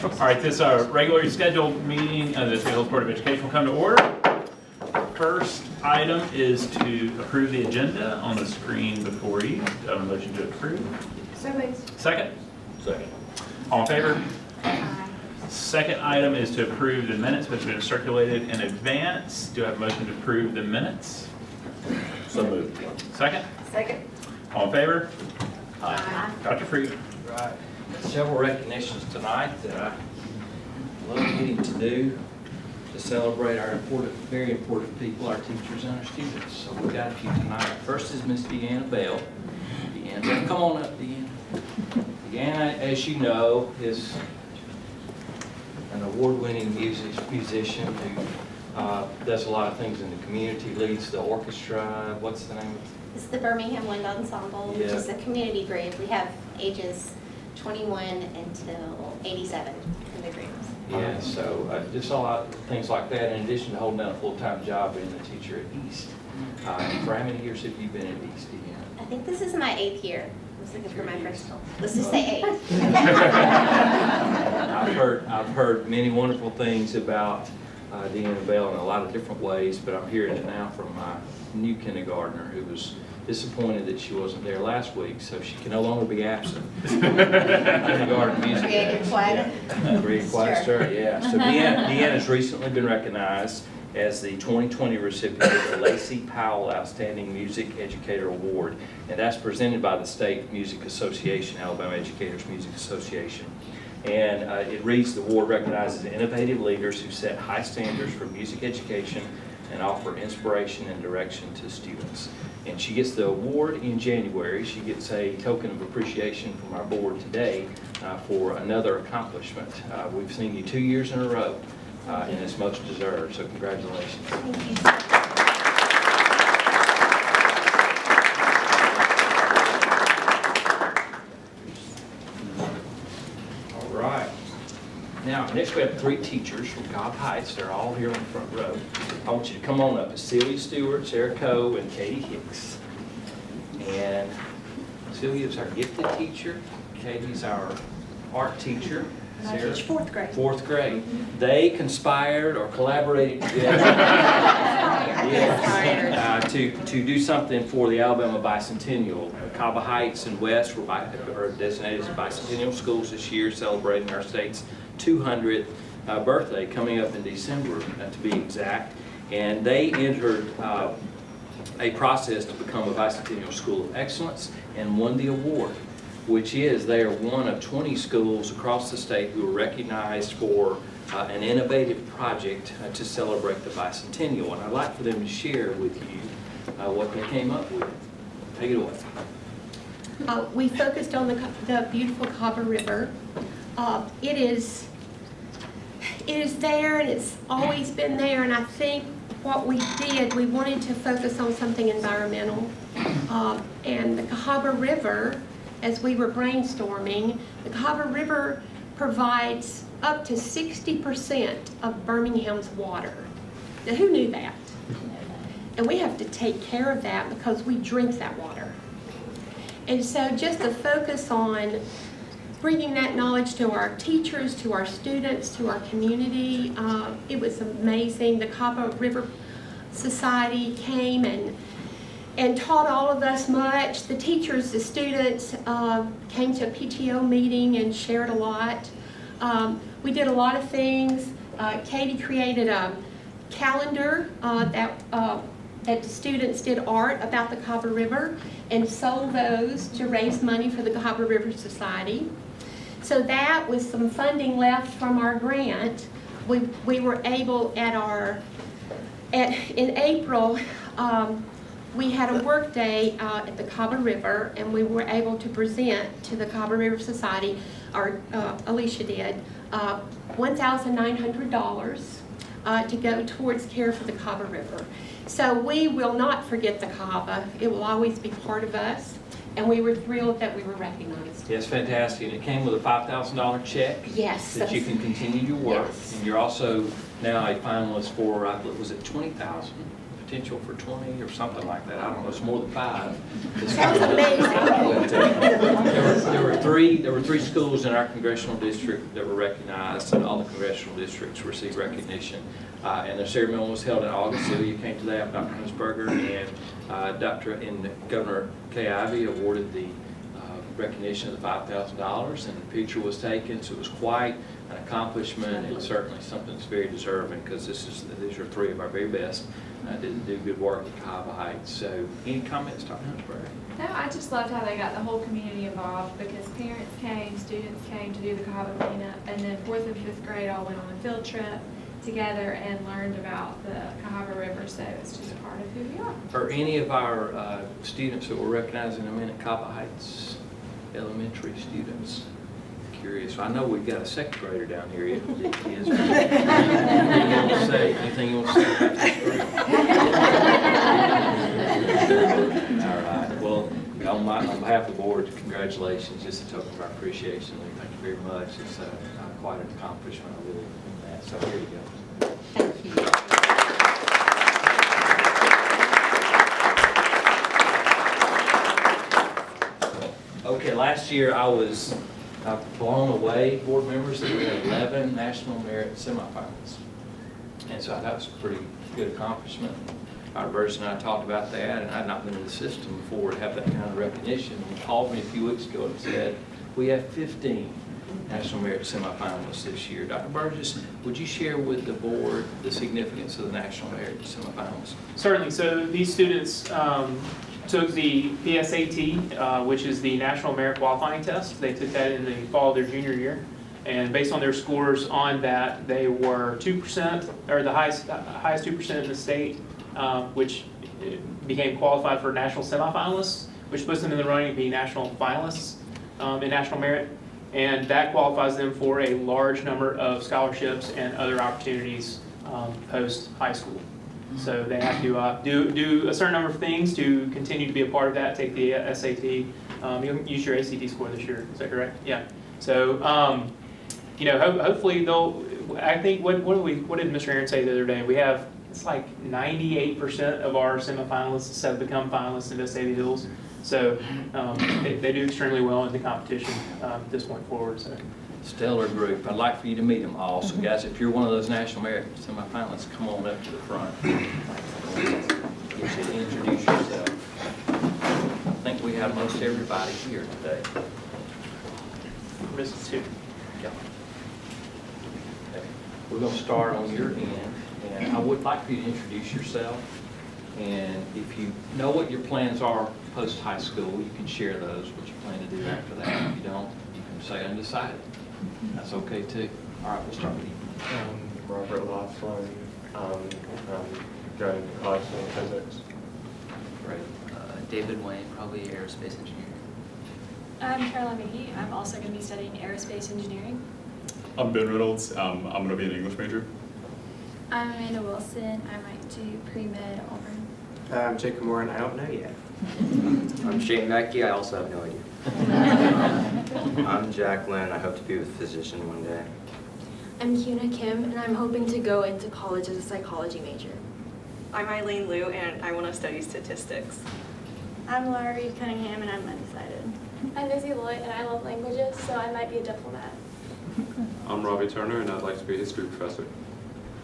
All right, this regularly scheduled meeting of the Hills Board of Education will come to order. First item is to approve the agenda on the screen before you. Do I have a motion to approve? So moved. Second? Second. All in favor? Aye. Second item is to approve the minutes which have been circulated in advance. Do I have a motion to approve the minutes? So moved. Second? Second. All in favor? Aye. Dr. Freed? Right. Several recognitions tonight that I love getting to do to celebrate our important, very important people, our teachers and our students. So we've got a few tonight. First is Miss Deanna Bell. Deanna, come on up, Deanna. Deanna, as you know, is an award-winning musician who does a lot of things in the community, leads the orchestra. What's the name of it? It's the Birmingham Wind Ensemble, which Yeah. is a community group. We have ages 21 until 87 in the groups. Yeah, so just a lot of things like that, in addition to holding down a full-time job being a teacher at East. For how many years have you been at East, Deanna? I think this is my 8th year. I was looking for my crystal. Let's just say 8. I've heard many wonderful things about Deanna Bell in a lot of different ways, but I'm hearing it now from my new kindergartner who was disappointed that she wasn't there last week, so she can no longer be absent. Kindergarten music. Creative flag. Creative flag star, yeah. So Deanna has recently been recognized as the 2020 recipient of the Lacey Powell Outstanding Music Educator Award, and that's presented by the State Music Association, Alabama Educators Music Association. And it reads, the award recognizes innovative leaders who set high standards for music education and offer inspiration and direction to students. And she gets the award in January. She gets a token of appreciation from our board today for another accomplishment. We've seen you 2 years in a row, and it's most deserved, so congratulations. Thank you. All right. Now, next we have 3 teachers from Cobb Heights. They're all here on the front row. I want you to come on up. It's Celia Stewart, Sarah Coe, and Katie Hicks. And Celia's our gifted teacher. Katie's our art teacher. I Sarah? teach 4th grade. 4th grade. They conspired or collaborated together to do something for the Alabama Bicentennial. Cobb Heights and West were designated as bicentennial schools this year, celebrating our state's 200th birthday coming up in December, to be exact. And they entered a process to become a Bicentennial School of Excellence and won the award, which is they are one of 20 schools across the state who are recognized for an innovative project to celebrate the bicentennial. And I'd like for them to share with you what they came up with. Take it away. We focused on the beautiful Cobber River. It is there, and it's always been there, and I think what we did, we wanted to focus on something environmental. And the Cahaba River, as we were brainstorming, the Cahaba River provides up to 60% of Birmingham's water. Now, who knew that? And we have to take care of that because we drink that water. And so just to focus on bringing that knowledge to our teachers, to our students, to our community, it was amazing. The Cahaba River Society came and taught all of us much. The teachers, the students came to a PTO meeting and shared a lot. We did a lot of things. Katie created a calendar that the students did art about the Cahaba River and sold those to raise money for the Cahaba River Society. So that, with some funding left from our grant, we were able in April, we had a work day at the Cahaba River, and we were able to present to the Cahaba River Society, or Alicia did, $1,900 to go towards care for the Cahaba River. So we will not forget the Cahaba. It will always be part of us, and we were thrilled that we were recognized. Yes, fantastic. And it came with a $5,000 check. Yes. That you can continue your work. Yes. And you're also now a finalist for, was it 20,000 potential for 20 or something like that. I don't know, it's more than 5. Sounds amazing. There were three schools in our congressional district that were recognized, and all the congressional districts received recognition. And the ceremony was held in August. Celia came to that, Dr. Hunsberger, and Governor Kay Ivey awarded the recognition of the $5,000, and the picture was taken. So it was quite an accomplishment, and certainly something that's very deserving, because these are 3 of our very best that do good work at Cahaba Heights. So any comments, Dr. Hunsberger? No, I just loved how they got the whole community involved because parents came, students came to do the Cahaba cleanup, and then 4th and 5th grade all went on a field trip together and learned about the Cahaba River, so it's just a part of who we are. Are any of our students that we're recognizing them in at Cahaba Heights elementary students? Curious. I know we've got a 2nd grader down here. It is. Anything you want to say about this group? All right. Well, on behalf of the board, congratulations. Just a token of our appreciation. Thank you very much. It's quite an accomplishment. I really mean that. So here you go. Thank you. Okay, last year I was blown away, board members, that we had 11 National Merit semifinals. And so that was a pretty good accomplishment. Our Virgin and I talked about that, and I'd not been in the system before to have that kind of recognition. He called me a few weeks ago and said, we have 15 National Merit semifinalists this year. Dr. Burgess, would you share with the board the significance of the National Merit semifinals? Certainly. So these students took the PSAT, which is the National Merit Qualifying Test. They took that in the fall of their junior year. And based on their scores on that, they were 2%, or the highest 2% in the state, which became qualified for national semifinalists, which puts them in the running to be national finalists in national merit. And that qualifies them for a large number of scholarships and other opportunities post high school. So they have to do a certain number of things to continue to be a part of that. Take the SAT. You'll use your ACT score this year. Is that correct? Yeah. So hopefully they'll. I think what did Mr. Aaron say the other day? We have it's like 98% of our semifinalists have become finalists in Vestavia Hills. So they do extremely well in the competition at this point forward. So. Stellar group. I'd like for you to meet them all. So guys, if you're one of those National Merit semifinalists, come on up to the front. Get you to introduce yourself. I think we have most everybody here today. Mrs. 2. Yeah. Okay. We're going to start on your end, and I would like for you to introduce yourself. And if you know what your plans are post high school, you can share those, what you plan to do after that. If you don't, you can say undecided. That's okay too. All right, we'll start with you. Robert Laughlin, going to college in physics. Great. David Wayne, probably aerospace engineering. I'm Caroline McGee. I'm also going to be studying aerospace engineering. I'm Ben Reynolds. I'm going to be an English major. I'm Amanda Wilson. I might do pre-med at Auburn. I'm Jacob Moore, and I don't know yet. I'm Shane Mackey. I also have no idea. I'm Jacqueline. I hope to be a physician one day. I'm Kuna Kim, and I'm hoping to go into college as a psychology major. I'm Eileen Liu, and I want to study statistics. I'm Laura Reed Cunningham, and I'm undecided. I'm Izzy Lloyd, and I love languages, so I might be a diplomat. I'm Robbie Turner, and I'd like to be a history professor.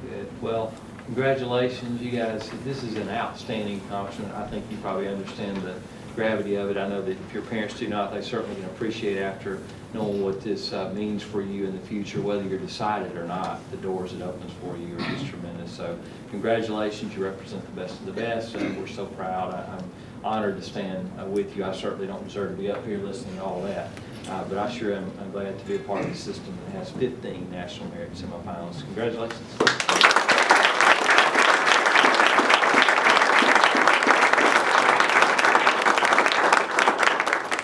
Good. Well, congratulations, you guys. This is an outstanding accomplishment. I think you probably understand the gravity of it. I know that if your parents do not, they certainly can appreciate after knowing what this means for you in the future, whether you're decided or not. The doors it opens for you are just tremendous. So congratulations, you represent the best of the best, and we're so proud. I'm honored to stand with you. I certainly don't deserve to be up here listening to all that, but I sure am glad to be a part of the system that has 15 National Merit semifinalists. Congratulations.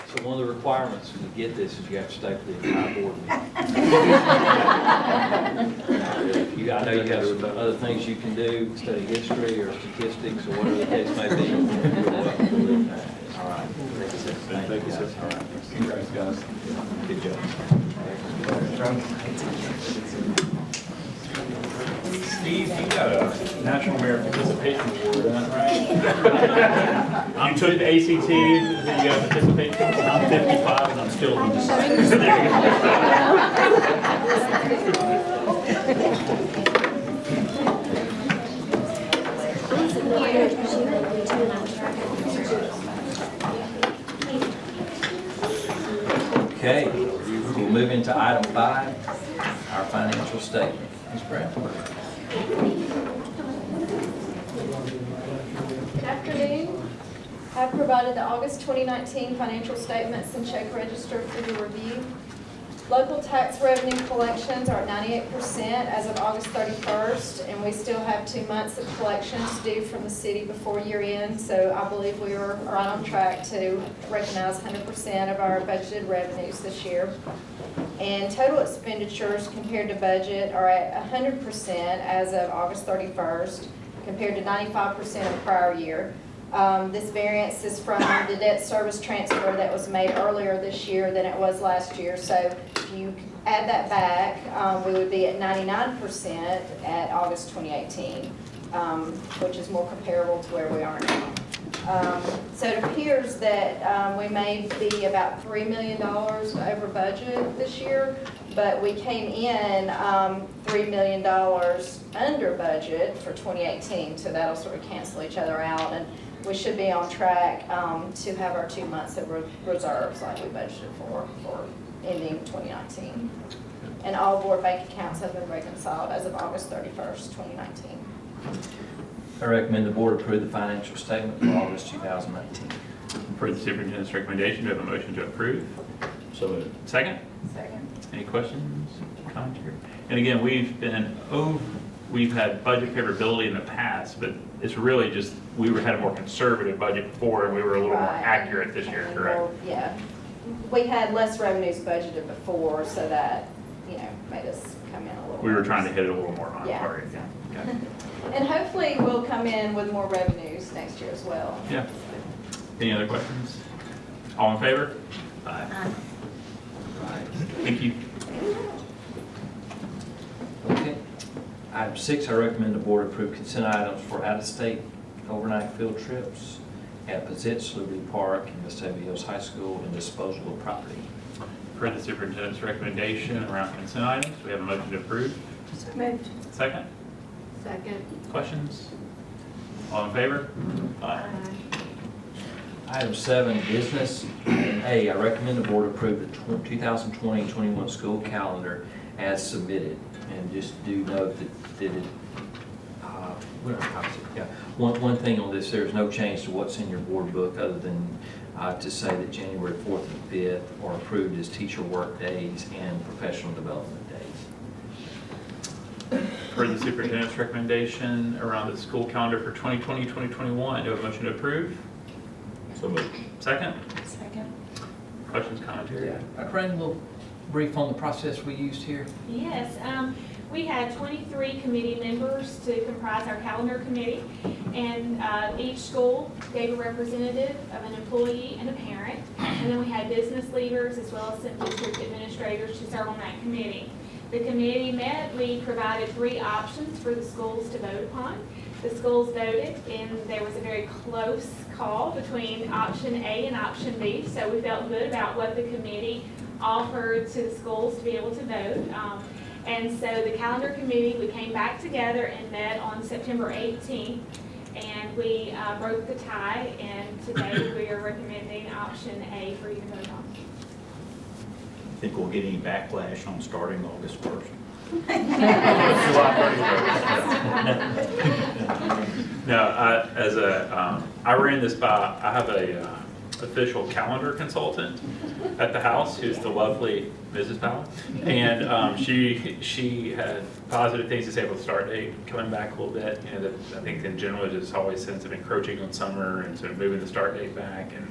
So one of the requirements to get this is you have to stay for the entire board meeting. I know you have some other things you can do, study history or statistics or whatever the case may be. All right. Thank you, sir. All right. Congrats, guys. Good job. Steve, you got a National Merit Participation Award, isn't that right? You took the ACT, then you got participation. I'm 55 and I'm still in this. Okay, we'll move into item 5, our financial statement. Ms. Brown? Good afternoon. I've provided the August 2019 financial statements and check register for your review. Local tax revenue collections are at 98% as of August 31st, and we still have 2 months of collections due from the city before year end, so I believe we are right on track to recognize 100% of our budgeted revenues this year. And total expenditures compared to budget are at 100% as of August 31st, compared to 95% of prior year. This variance is from the debt service transfer that was made earlier this year than it was last year. So if you add that back, we would be at 99% at August 2018, which is more comparable to where we are now. So it appears that we may be about $3 million over budget this year, but we came in $3 million under budget for 2018, so that'll sort of cancel each other out, and we should be on track to have our 2 months of reserves like we budgeted for ending 2019. And all board bank accounts have been reconciled as of August 31st, 2019. I recommend the board approve the financial statement for August 2019. For the superintendent's recommendation, do we have a motion to approve? So moved. Second? Second. Any questions, commentary? And again, we've had budget favorability in the past, but it's really just, had a more conservative budget before, and we were a little more Right. accurate this year, And correct? we'll- Yeah. We had less revenues budgeted before, so that, made us come in a little. We were trying to hit it a little more on Yeah. target. Yeah. Okay. And hopefully we'll come in with more revenues next year as well. Yeah. Any other questions? All in favor? Aye. Thank you. Okay. Item 6, I recommend the board approve consent items for out-of-state overnight field trips at Pizzitz, Liberty Park, and Vestavia Hills High School, and disposal of property. For the superintendent's recommendation around consent items, we have a motion to approve. So moved. Second? Second. Questions? All in favor? Aye. Item 7, business. A, I recommend the board approve the 2020-21 school calendar as submitted. And just do note that one thing on this, there's no change to what's in your board book other than to say that January 4th and 5th are approved as teacher work days and professional development days. For the superintendent's recommendation around the school calendar for 2020-2021, do we have a motion to approve? So moved. Second? Second. Questions, commentary? Corinne, a little brief on the process we used here. Yes, we had 23 committee members to comprise our calendar committee, and each school gave a representative of an employee and a parent, and then we had business leaders as well as some district administrators to serve on that committee. The committee met, we provided 3 options for the schools to vote upon. The schools voted, and there was a very close call between option A and option B, so we felt good about what the committee offered to the schools to be able to vote. And so the calendar committee, we came back together and met on September 18th, and we broke the tie, and today we are recommending option A for you to vote on. Think we'll get any backlash on starting August 1st? No, I ran this by, I have a official calendar consultant at the house who's the lovely Mrs. Powell. And she had positive things to say about the start date, coming back a little bit. That I think in general there's always a sense of encroaching on summer and sort of moving the start date back and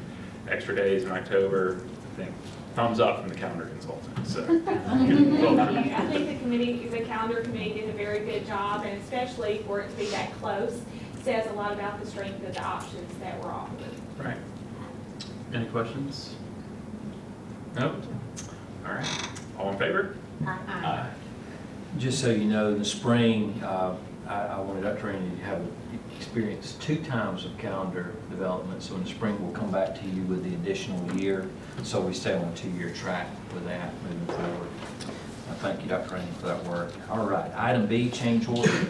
extra days in October. I think thumbs up from the calendar consultant. So, I think the calendar committee did a very good job, and especially for it to be that close, says a lot about the strength of the options that were offered. Right. Any questions? No? All right. All in favor? Aye. Just so you know, in the spring, I wanted Dr. Randy to have experienced 2 times of calendar development. So in the spring, we'll come back to you with the additional year. So we stay on a 2-year track with that moving forward. Thank you, Dr. Randy, for that work. All right, item B, change order.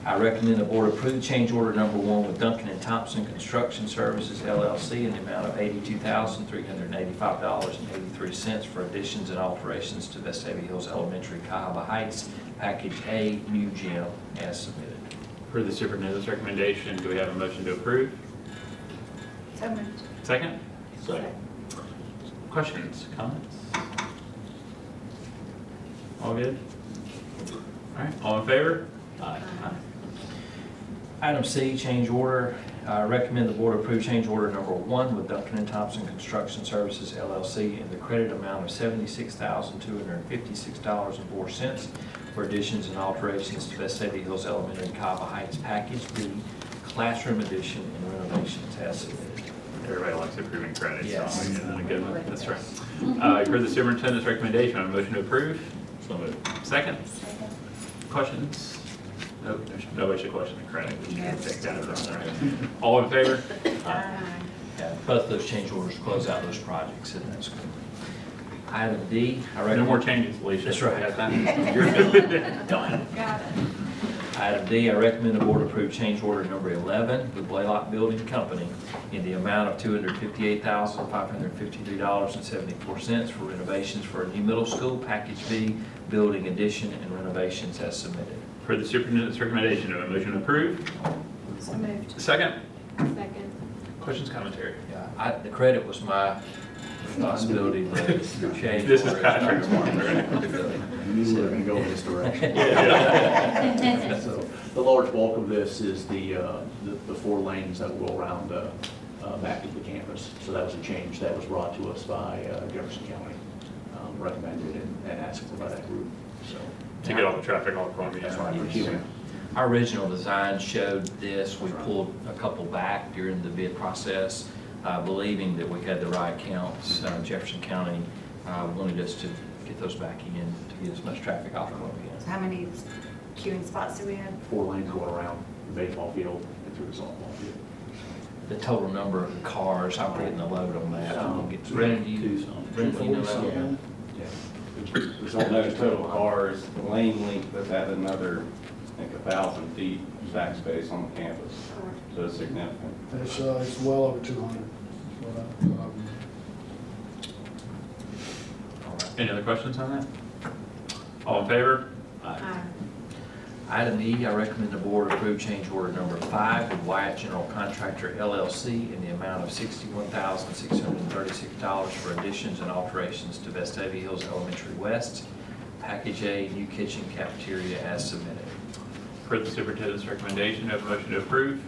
I recommend the board approve change order number 1 with Duncan and Thompson Construction Services LLC in the amount of $82,385.83 for additions and alterations to Vestavia Hills Elementary, Cahaba Heights, Package A, new gym, as submitted. Per the superintendent's recommendation, do we have a motion to approve? So moved. Second? Second. Questions, comments? All good? All right, all in favor? Aye. Item C, change order. I recommend the board approve change order number 1 with Duncan and Thompson Construction Services LLC in the credit amount of $76,256.04 for additions and alterations to Vestavia Hills Elementary, Cahaba Heights, Package B, classroom addition and renovations as submitted. Everybody likes approving credits. Yes. So I'm good with it. That's right. You've heard the superintendent's recommendation. I have a motion to approve. So moved. Second? Questions? Nope, nobody should question the credit. We should take that as our right. All in favor? Yeah, both of those change orders close out those projects, and that's good. Item D, I No recommend. more changes, Alicia. That's right. Got that? You're good. Done. Got it. Item D, I recommend the board approve change order number 11 with Blaylock Building Company in the amount of $258,553.74 for renovations for a new middle school, Package B, building addition and renovations as submitted. For the superintendent's recommendation, do I have a motion to approve? So moved. Second? Second. Questions, commentary? Yeah, the credit was my responsibility to change. This is orders. Patrick's one, right? Knew we were going to go in this direction. Yeah. So the large bulk of this is the 4 lanes that will go around back to the campus. So that was a change that was brought to us by Jefferson County, recommended and asked for by that group. So To get all the traffic all Columbia. that's right. Yeah. Our original design showed this. We pulled a couple back during the bid process, believing that we had the right counts. Jefferson County wanted us to get those back in to get as much traffic off Columbia. So how many queuing spots do we have? 4 lanes going around the baseball field and through the softball field. The total number of cars, I'm putting the load on that. Brennan, do you know that? Yeah. There's no total cars, the lane length is at another, I think, 1,000 feet back space on the campus, so it's significant. It's well over 200. Any other questions on that? All in favor? Aye. Item E, I recommend the board approve change order number 5 with Wyatt General Contractor LLC in the amount of $61,636 for additions and alterations to Vestavia Hills Elementary West, Package A, new kitchen cafeteria as submitted. Per the superintendent's recommendation, do I have a motion to approve?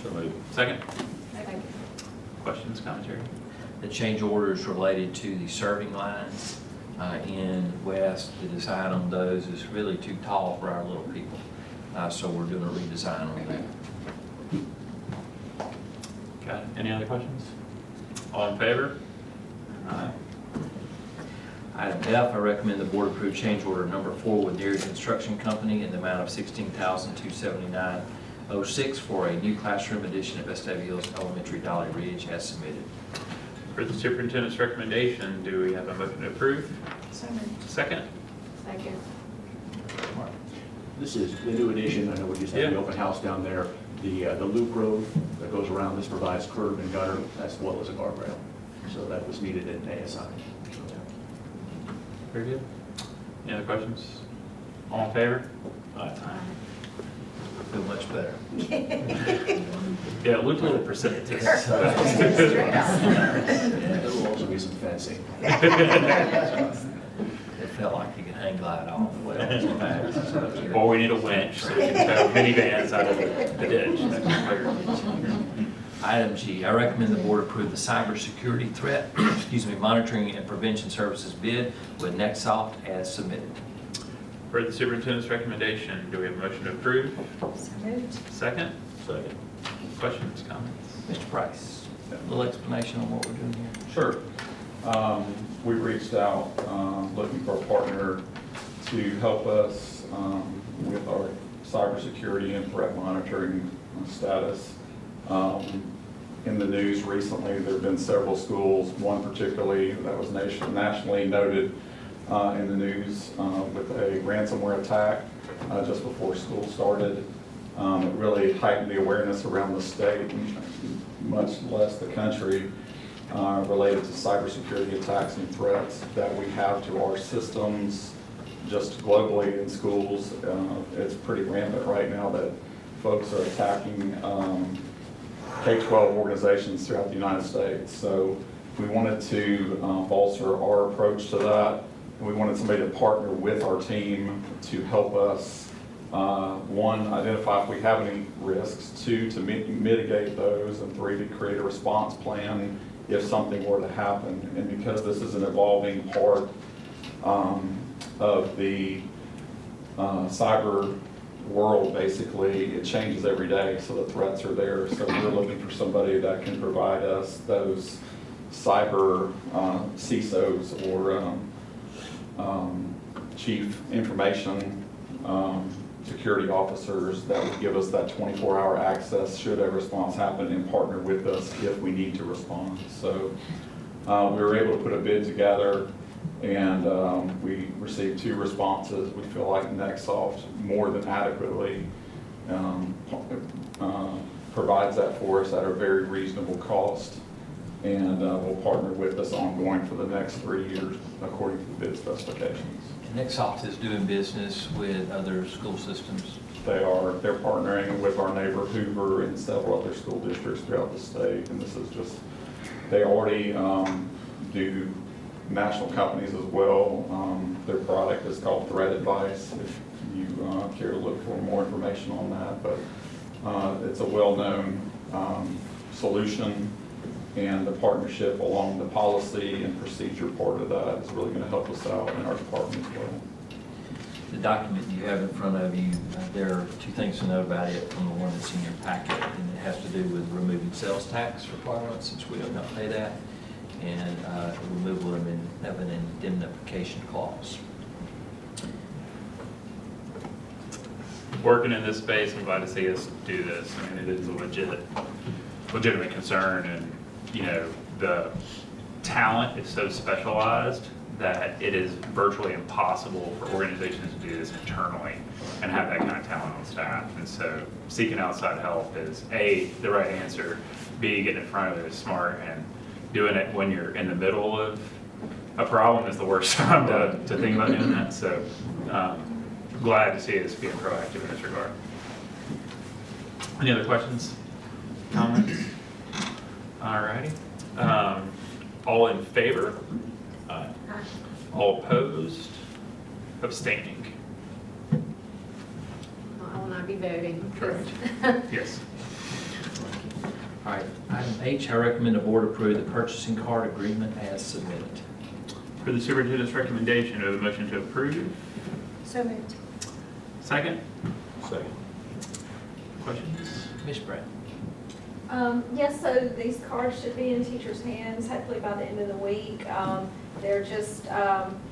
So moved. Second? Second. Questions, commentary? The change order is related to the serving lines in West. The design on those is really too tall for our little people, so we're doing a redesign on that. Got it. Any other questions? All in favor? Aye. Item F, I recommend the board approve change order number 4 with Deere Construction Company in the amount of $16,279.06 for a new classroom addition at Vestavia Hills Elementary, Dolly Ridge as submitted. For the superintendent's recommendation, do we have a motion to approve? So moved. Second? Second. This is the new addition. I know we just had the Yeah. open house down there. The loop road that goes around this provides curb and gutter as well as a guardrail. So that was needed in ASI. Very good. Any other questions? All in favor? I feel much better. Yeah, it looked a little precipitous. There will also be some fencing. It felt like you could hang glide off. Or we need a winch so we can tow minivans out of the ditch. Item G, I recommend the board approve the cybersecurity threat, monitoring and prevention services bid with Nexsoft as submitted. For the superintendent's recommendation, do we have a motion to approve? So moved. Second? Second. Questions, comments? Mr. Price, a little explanation on what we're doing here. Sure. We reached out looking for a partner to help us with our cybersecurity and threat monitoring status. In the news recently, there have been several schools, one particularly that was nationally noted in the news with a ransomware attack just before school started. It really heightened the awareness around the state, much less the country, related to cybersecurity attacks and threats that we have to our systems just globally in schools. It's pretty rampant right now that folks are attacking K-12 organizations throughout the United States. So we wanted to bolster our approach to that. And we wanted somebody to partner with our team to help us, one, identify if we have any risks, two, to mitigate those, and three, to create a response plan if something were to happen. And because this is an evolving part of the cyber world, basically, it changes every day, so the threats are there. So we're looking for somebody that can provide us those cyber CISOs or chief information security officers that would give us that 24-hour access should a response happen, and partner with us if we need to respond. So we were able to put a bid together, and we received 2 responses. We feel like Nextsoft more than adequately provides that for us at a very reasonable cost, and will partner with us ongoing for the next 3 years according to the bid specifications. Nextsoft is doing business with other school systems. They're partnering with our neighbor Hoover and several other school districts throughout the state, and this is just, they already do national companies as well. Their product is called Threat Advice, if you care to look for more information on that, but it's a well-known solution, and the partnership along the policy and procedure part of that is really going to help us out in our department as well. The document you have in front of you, there are 2 things to know about it from the one that's in your packet, and it has to do with removing sales tax requirements, since we don't pay that, and removal of an indemnification clause. Working in this space, I'm glad to see us do this. I mean, it is a legitimate concern, and you know, the talent is so specialized that it is virtually impossible for organizations to do this internally and have that kind of talent on staff. And so seeking outside help is A, the right answer, B, getting in front of it is smart, and doing it when you're in the middle of a problem is the worst time to think about doing that. So glad to see us being proactive in this regard. Any other questions, comments? All righty. All in favor? Aye. All opposed? Abstaining? I will not be voting. Correct. Yes. All right, item H, I recommend the board approve the purchasing card agreement as submitted. For the superintendent's recommendation, do I have a motion to approve? So moved. Second? Second. Questions? Ms. Brett? Yes, so these cards should be in teachers' hands hopefully by the end of the week. They're just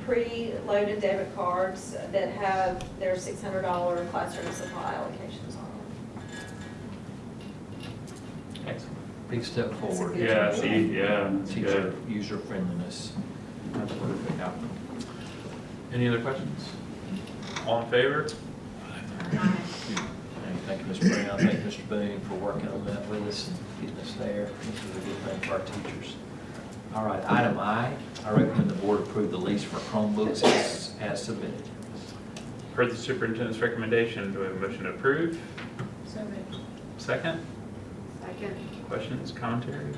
pre-loaded debit cards that have their $600 classroom supply allocations on them. Excellent. Big step forward. Yeah, see, yeah. Teacher user friendliness. Absolutely. Yeah. Any other questions? All in favor? Thank you, Mr. Brown. Thank you, Mr. Boone, for working on that with us and getting us there. This is a good thing for our teachers. All right, item I recommend the board approve the lease for Chromebooks as submitted. Per the superintendent's recommendation, do we have a motion to approve? So moved. Second? Second. Questions, commentary?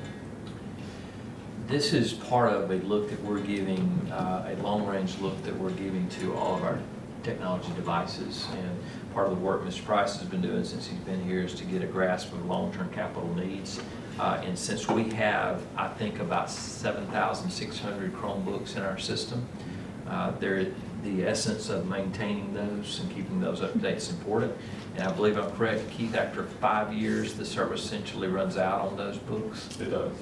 This is part of a look that we're giving, a long-range look that we're giving to all of our technology devices. And part of the work Mr. Price has been doing since he's been here is to get a grasp of long-term capital needs. And since we have, I think, about 7,600 Chromebooks in our system, the essence of maintaining those and keeping those up to date is important. And I believe I'm correct, Keith, after 5 years, the service essentially runs out on those books. It does.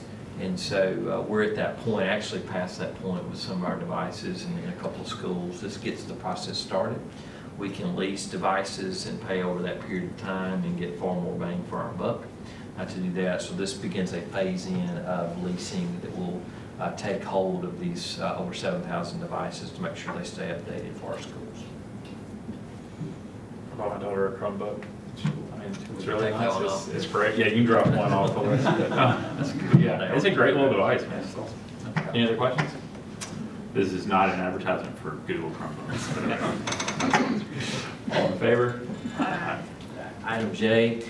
And so we're at that point, actually past that point with some of our devices and in a couple of schools. This gets the process started. We can lease devices and pay over that period of time and get far more bang for our buck to do that. So this begins a phase-in of leasing that will take hold of these over 7,000 devices to make sure they stay updated for our schools. I bought my daughter a Chromebook. I mean, it's really Take that nice. one off. It's great. Yeah, you can drop one off the list. That's good. Yeah, it's a great little device, man. Any other questions? This is not an advertisement for Google Chromebooks. All in favor? Item J,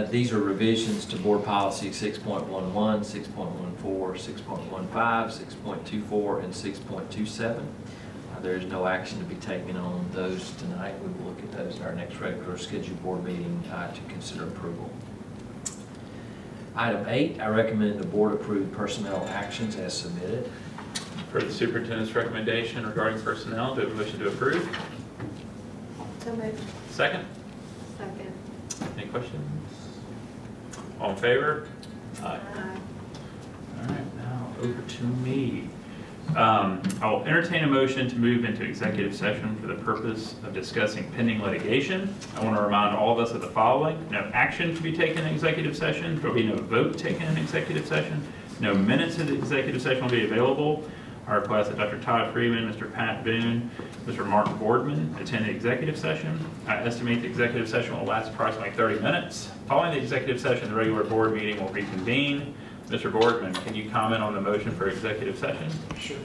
these are revisions to Board Policy 6.11, 6.14, 6.15, 6.24, and 6.27. There is no action to be taken on those tonight. We will look at those at our next regular scheduled board meeting to consider approval. Item 8, I recommend the board approve personnel actions as submitted. For the superintendent's recommendation regarding personnel, do we have a motion to approve? So moved. Second? Second. Any questions? All in favor? Aye. Aye. All right, now over to me. I will entertain a motion to move into executive session for the purpose of discussing pending litigation. I want to remind all of us of the following. No action to be taken in executive session. There will be no vote taken in executive session. No minutes of the executive session will be available. I request that Dr. Todd Freeman, Mr. Pat Boone, Mr. Mark Boardman attend the executive session. I estimate the executive session will last approximately 30 minutes. Following the executive session, the regular board meeting will reconvene. Mr. Boardman, can you comment on the motion for executive session? Sure.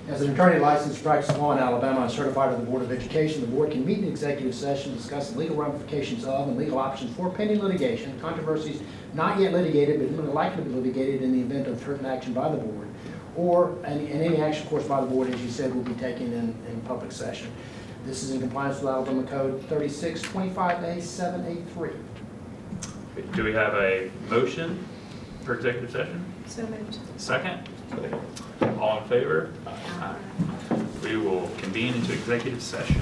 As an attorney licensed to practice law in Alabama and certified with the Board of Education, the board can meet in executive session discussing legal ramifications of and legal options for pending litigation, controversies not yet litigated but likely to be litigated in the event of certain action by the board, or any action, of course, by the board, as you said, will be taken in public session. This is in compliance with Alabama Code 3625A783. Do we have a motion for executive session? So moved. Second? All in favor? Aye. We will convene into executive session.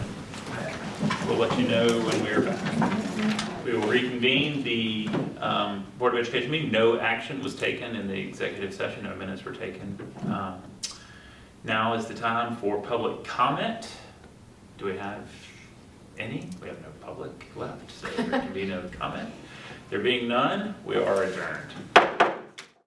We'll let you know when we're back. We will reconvene the Board of Education meeting. No action was taken in the executive session. No minutes were taken. Now is the time for public comment. Do we have any? We have no public left, so there can be no comment. There being none, we are adjourned.